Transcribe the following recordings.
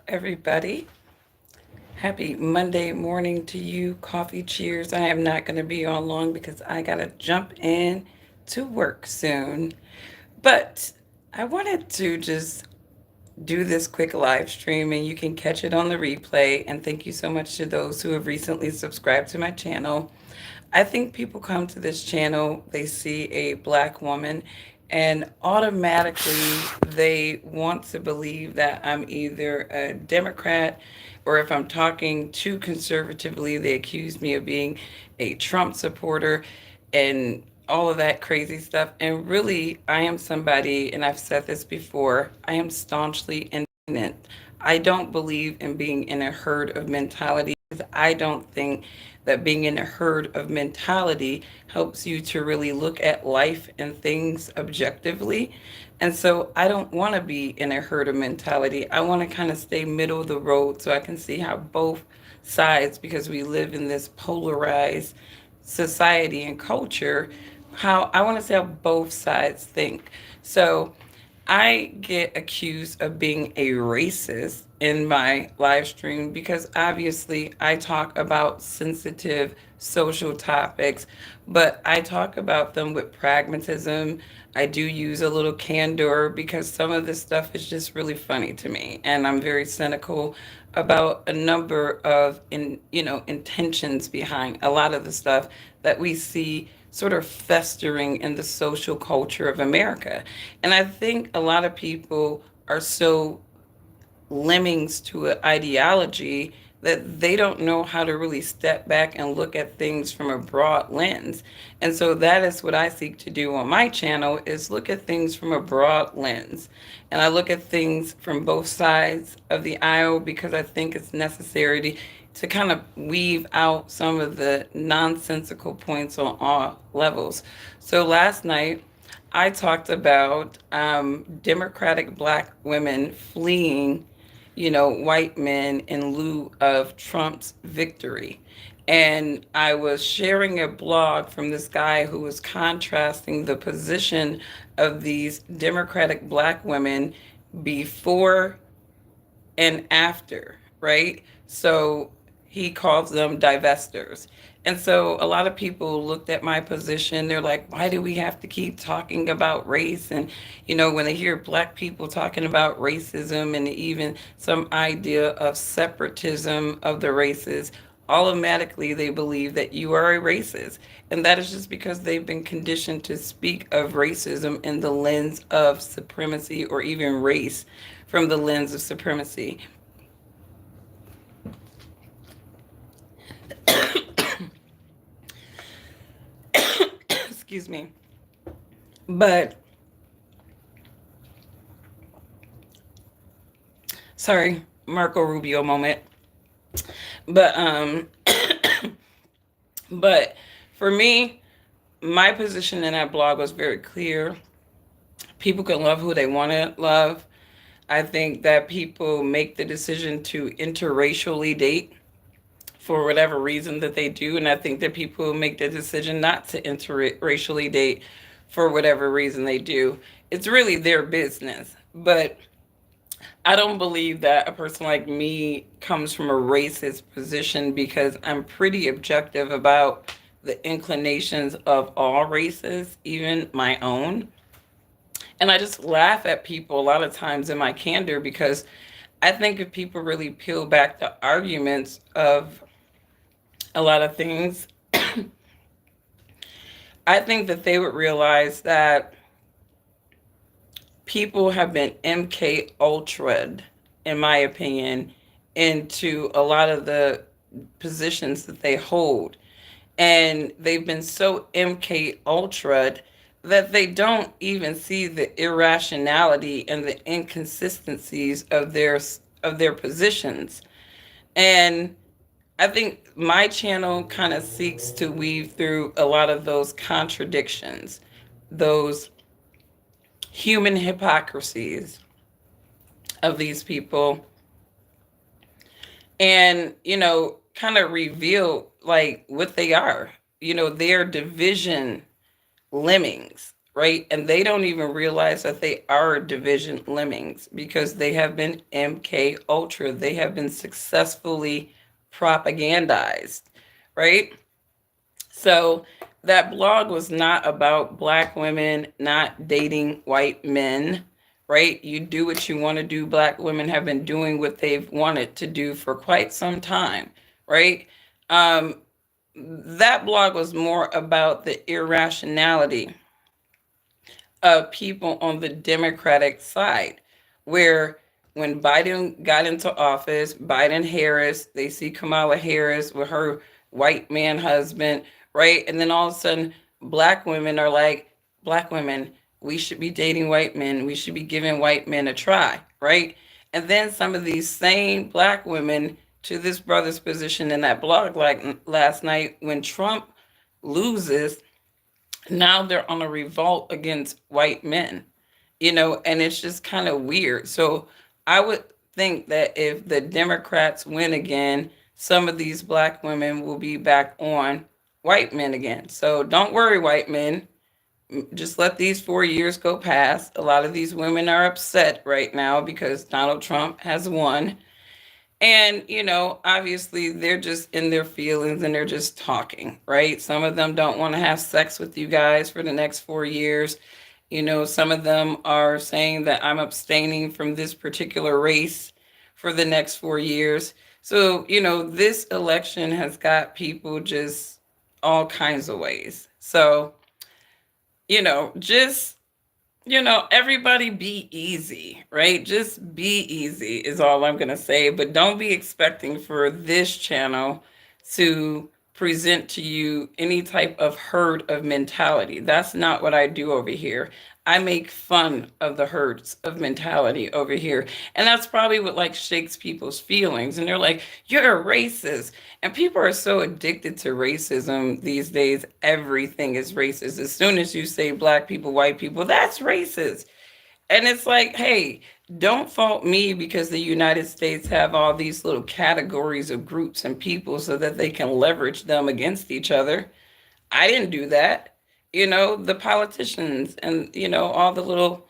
everybody. Happy Monday morning to you. Coffee cheers. I am not going to be on long because I got to jump in to work soon. But I wanted to just do this quick live stream and you can catch it on the replay. And thank you so much to those who have recently subscribed to my channel. I think people come to this channel, they see a black woman, and automatically they want to believe that I'm either a Democrat, or if I'm talking too conservatively, they accuse me of being a Trump supporter and all of that crazy stuff. And really, I am somebody, and I've said this before, I am staunchly independent. I don't believe in being in a herd of mentality. I don't think that being in a herd of mentality helps you to really look at life and things objectively. And so I don't want to be in a herd of mentality. I want to kind of stay middle of the road so I can see how both sides, because we live in this polarized society and culture, how I want to see how both sides think. So I get accused of being a racist in my live stream because obviously I talk about sensitive social topics, but I talk about them with pragmatism. I do use a little candor because some of this stuff is just really funny to me, and I'm very cynical about a number of intentions behind a lot of the stuff that we see sort of festering in the social culture of America. And I think a lot of people are so lemmings to an ideology that they don't know how to really step back and look at things from a broad lens. And so that is what I seek to do on my channel, is look at things from a broad lens. And I look at things from both sides of the aisle because I think it's necessary to kind of weave out some of the nonsensical points on all levels. So last night I talked about Democratic black women fleeing, white men in lieu of Trump's victory. And I was sharing a blog from this guy who was contrasting the position of these Democratic black women before and after, right? So he calls them divestors. And so a lot of people looked at my position. They're like, why do we have to keep talking about race? And, when they hear black people talking about racism and even some idea of separatism of the races, automatically they believe that you are a racist. And that is just because they've been conditioned to speak of racism in the lens of supremacy, or even race from the lens of supremacy. Excuse me. But sorry, Marco Rubio moment. But but for me, my position in that blog was very clear. People can love who they want to love. I think that people make the decision to interracially date for whatever reason that they do. And I think that people make the decision not to interracially date for whatever reason they do. It's really their business. But I don't believe that a person like me comes from a racist position, because I'm pretty objective about the inclinations of all races, even my own. And I just laugh at people a lot of times in my candor, because I think if people really peel back the arguments of a lot of things, I think that they would realize that people have been MK Ultra'd, in my opinion, into a lot of the positions that they hold. And they've been so MK Ultra'd that they don't even see the irrationality and the inconsistencies of their positions. And I think my channel kind of seeks to weave through a lot of those contradictions, those human hypocrisies of these people, and, kind of reveal like what they are. They're division lemmings, right? And they don't even realize that they are division lemmings because they have been MK Ultra. They have been successfully propagandized, right? So that blog was not about black women not dating white men, right? You do what you want to do. Black women have been doing what they've wanted to do for quite some time, right? Um, that blog was more about the irrationality of people on the Democratic side, where when Biden got into office, Biden Harris, they see Kamala Harris with her white man husband, right? And then all of a sudden, black women are like, black women, we should be dating white men. We should be giving white men a try, right? And then some of these same black women to this brother's position in that blog, like last night, when Trump loses, now they're on a revolt against white men, and it's just kind of weird. So I would think that if the Democrats win again, some of these black women will be back on white men again. So don't worry, white men. Just let these 4 years go past. A lot of these women are upset right now because Donald Trump has won. And, obviously they're just in their feelings and they're just talking, right? Some of them don't want to have sex with you guys for the next 4 years. Some of them are saying that I'm abstaining from this particular race for the next 4 years. So, this election has got people just all kinds of ways. So, just everybody be easy, right? Just be easy is all I'm going to say. But don't be expecting for this channel to present to you any type of herd of mentality. That's not what I do over here. I make fun of the herds of mentality over here. And that's probably what like shakes people's feelings. And they're like, you're a racist. And people are so addicted to racism these days. Everything is racist. As soon as you say black people, white people, that's racist. And it's like, hey, don't fault me because the United States have all these little categories of groups and people so that they can leverage them against each other. I didn't do that. The politicians and, all the little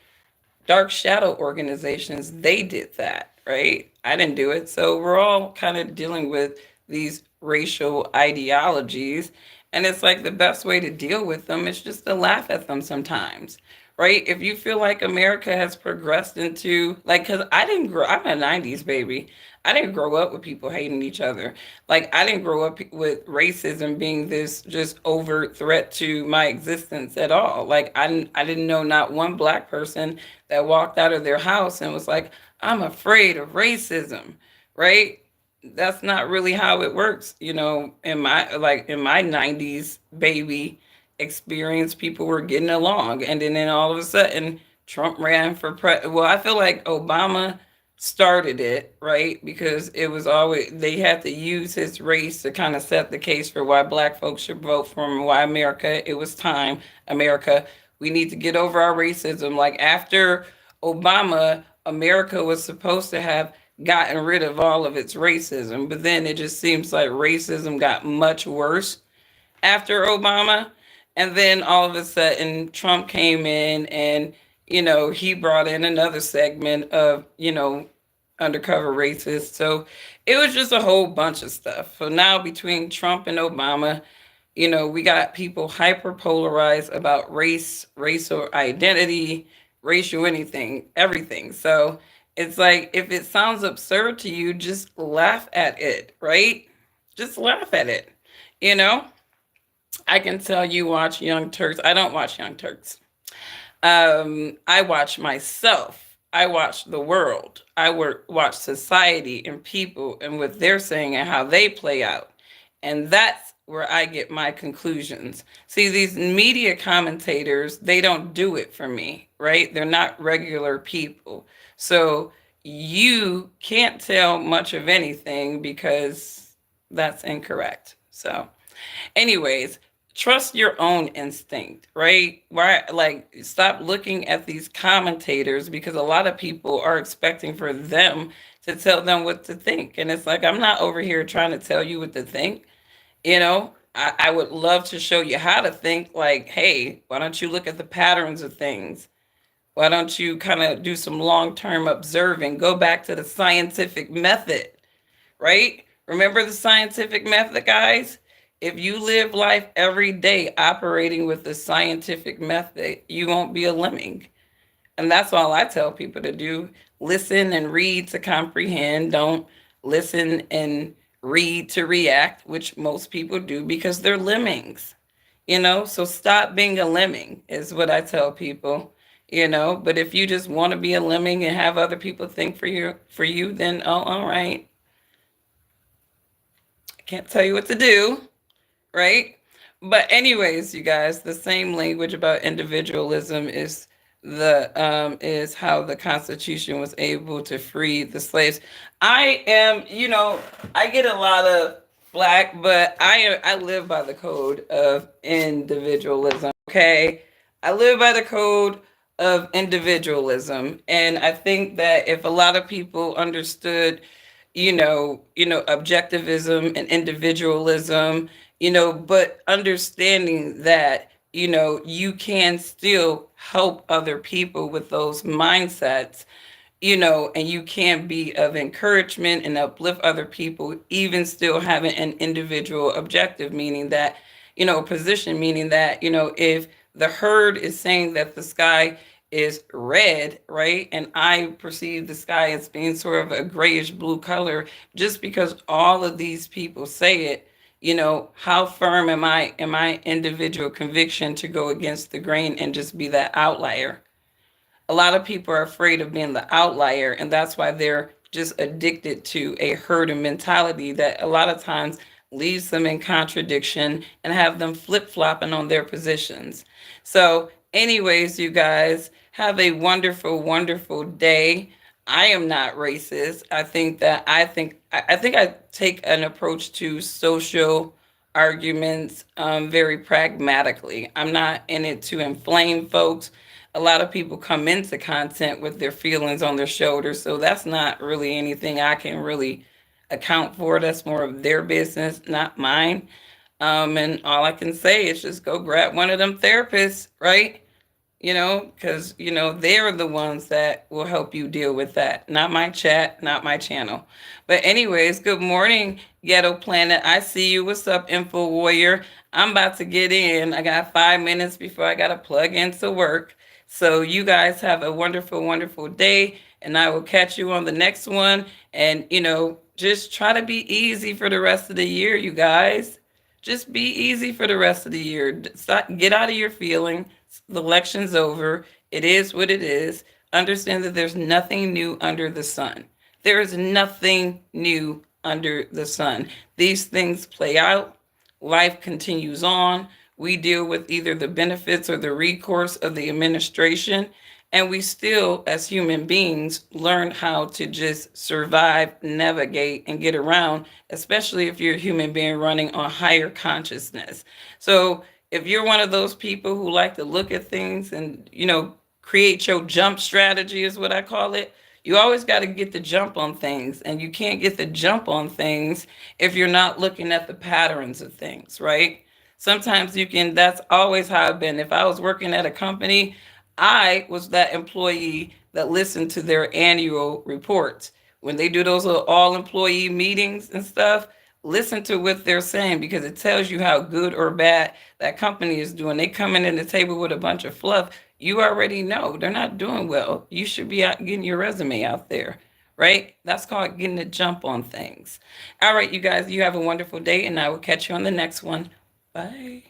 dark shadow organizations, they did that, right? I didn't do it. So we're all kind of dealing with these racial ideologies. And it's like the best way to deal with them is just to laugh at them sometimes, right? If you feel like America has progressed into, like, because I'm a 90s baby. I didn't grow up with people hating each other. Like, I didn't grow up with racism being this just overt threat to my existence at all. Like, I didn't know not one black person that walked out of their house and was like, I'm afraid of racism, right? That's not really how it works. In my 90s baby experience, people were getting along. And then all of a sudden, Trump ran for president. Well, I feel like Obama started it, right? Because it was always, they had to use his race to kind of set the case for why black folks should vote for him, why America, it was time, America, we need to get over our racism. Like after Obama, America was supposed to have gotten rid of all of its racism, but then it just seems like racism got much worse after Obama. And then all of a sudden, Trump came in and, he brought in another segment of, undercover racists. So it was just a whole bunch of stuff. So now between Trump and Obama, we got people hyper polarized about race, racial identity, racial anything, everything. So it's like, if it sounds absurd to you, just laugh at it, right? Just laugh at it, you know? I can tell you watch Young Turks. I don't watch Young Turks. I watch myself. I watch the world. Watch society and people and what they're saying and how they play out. And that's where I get my conclusions. See, these media commentators, they don't do it for me, right? They're not regular people. So you can't tell much of anything because that's incorrect. So, anyways, trust your own instinct, right? Why, like, stop looking at these commentators because a lot of people are expecting for them to tell them what to think. And it's like, I'm not over here trying to tell you what to think. You know, I would love to show you how to think like, hey, why don't you look at the patterns of things? Why don't you kind of do some long term observing? Go back to the scientific method, right? Remember the scientific method, guys? If you live life every day operating with the scientific method, you won't be a lemming. And that's all I tell people to do. Listen and read to comprehend. Don't listen and read to react, which most people do because they're lemmings. So stop being a lemming is what I tell people. But if you just want to be a lemming and have other people think for you, then all right. I can't tell you what to do, right? But anyways, you guys, the same language about individualism is how the Constitution was able to free the slaves. I get a lot of flack, but I live by the code of individualism. Okay, I live by the code of individualism, and I think that if a lot of people understood objectivism and individualism, but understanding that, you can still help other people with those mindsets, and you can be of encouragement and uplift other people, even still having an individual objective, meaning that, position, meaning that, if the herd is saying that the sky is red, right? And I perceive the sky as being sort of a grayish blue color, just because all of these people say it, how firm am I individual conviction to go against the grain and just be that outlier? A lot of people are afraid of being the outlier, and that's why they're just addicted to a herd mentality that a lot of times leaves them in contradiction and have them flip-flopping on their positions. So anyways, you guys have a wonderful, wonderful day. I am not racist. I think I take an approach to social arguments very pragmatically. I'm not in it to inflame folks. A lot of people come into content with their feelings on their shoulders, so that's not really anything I can really account for. That's more of their business, not mine. And all I can say is just go grab one of them therapists, right? Because, they're the ones that will help you deal with that. Not my chat, not my channel. But, anyways, good morning, Ghetto Planet. I see you. What's up, Info Warrior? I'm about to get in. I got 5 minutes before I got to plug into work. So, you guys have a wonderful, wonderful day. And I will catch you on the next one. And, just try to be easy for the rest of the year, you guys. Just be easy for the rest of the year. Stop, get out of your feeling. The election's over. It is what it is. Understand that there's nothing new under the sun. There is nothing new under the sun. These things play out. Life continues on. We deal with either the benefits or the recourse of the administration. And we still, as human beings, learn how to just survive, navigate, and get around, especially if you're a human being running on higher consciousness. So if you're one of those people who like to look at things and, create your jump strategy, is what I call it. You always got to get the jump on things, and you can't get the jump on things if you're not looking at the patterns of things, right? Sometimes you can, that's always how I've been. If I was working at a company, I was that employee that listened to their annual reports. When they do those little all employee meetings and stuff, listen to what they're saying, because it tells you how good or bad that company is doing. They come in the table with a bunch of fluff. You already know they're not doing well. You should be out getting your resume out there, right? That's called getting a jump on things. All right, you guys, you have a wonderful day, and I will catch you on the next one. Bye.